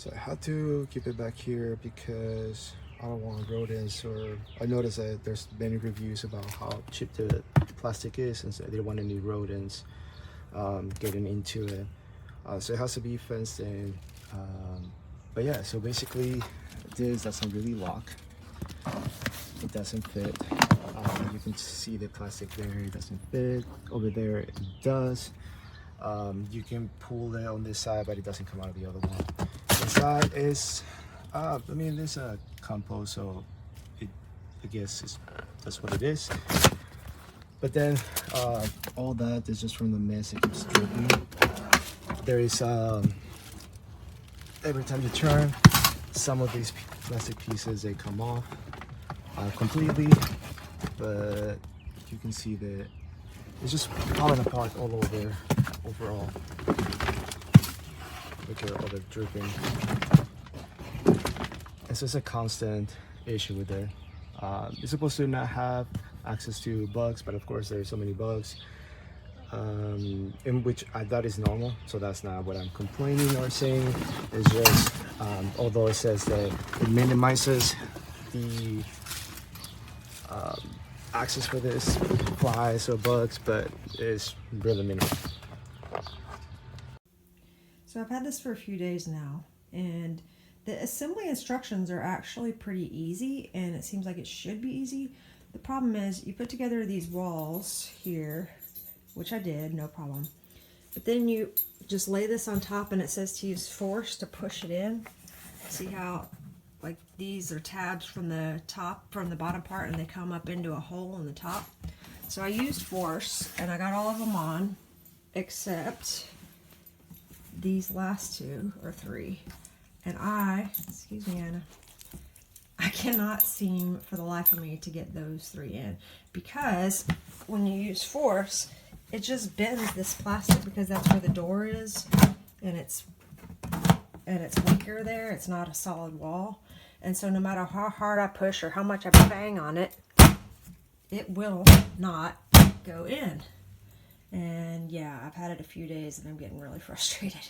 So I had to keep it back here because I don't want rodents, or I noticed that there's many reviews about how cheap the plastic is, and so they don't want any rodents getting into it. So it has to be fenced in. But yeah, so basically this doesn't really lock. It doesn't fit. You can see the plastic there, it doesn't fit. Over there it does. You can pull it on this side, but it doesn't come out of the other one. Inside is, I mean, there's a compost, so I guess that's what it is. But then all that is just from the mess it keeps dripping. There is, every time you turn, some of these plastic pieces, they come off completely, but you can see that it's just falling apart all over overall. Look at all the dripping. It's just a constant issue with it. You're supposed to not have access to bugs, but of course there's so many bugs, in which that is normal, so that's not what I'm complaining or saying. It's just although it says that it minimizes the access for this flies or bugs, but it's really minimal. So I've had this for a few days now, and the assembly instructions are actually pretty easy, and it seems like it should be easy. The problem is you put together these walls here, which I did, no problem. But then you just lay this on top, and it says to use force to push it in. See how like these are tabs from the top, from the bottom part, and they come up into a hole in the top. So I used force, and I got all of them on, except these last two or three. And excuse me, Anna, I cannot seem for the life of me to get those three in, because when you use force, it just bends this plastic, because that's where the door is, and it's weaker there. It's not a solid wall. And so no matter how hard I push or how much I bang on it, it will not go in. And yeah, I've had it a few days and I'm getting really frustrated.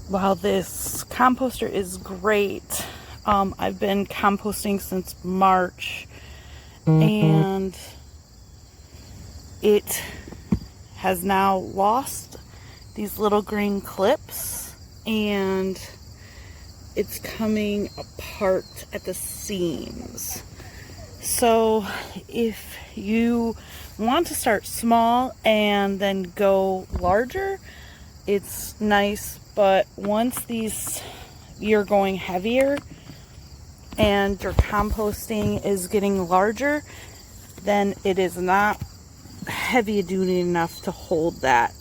Wow, this composter is great. I've been composting since March, and it has now lost these little green clips, and it's coming apart at the seams. So if you want to start small and then go larger, it's nice. But once you're going heavier and your composting is getting larger, then it is not heavy duty enough to hold that.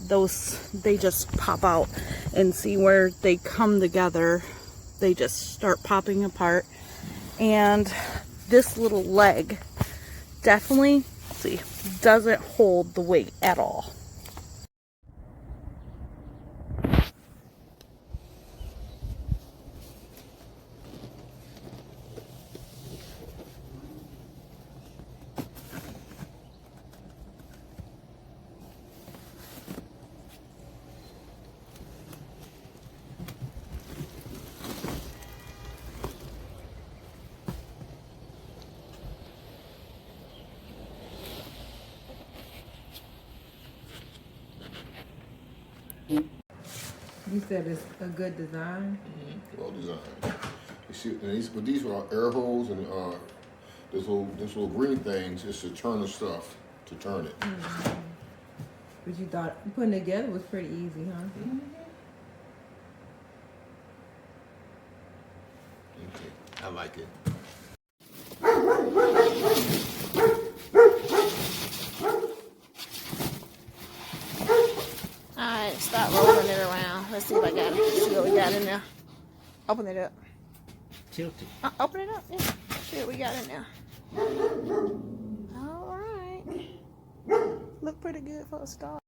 They just pop out, and see where they come together, they just start popping apart. And this little leg definitely, doesn't hold the weight at all. You said it's a good design? Mm-hmm. Well designed. You see, but these are air holes, and this little green things is to turn the stuff, to turn it. Mm-hmm. But you thought putting it together was pretty easy, huh? Mm-hmm. Okay, I like it. Alright, start rolling it around. Let's see if I got it. Let's see what we got in there. Open it up. Tilt it. Open it up, yeah. See what we got in there. Alright. Look pretty good for a start.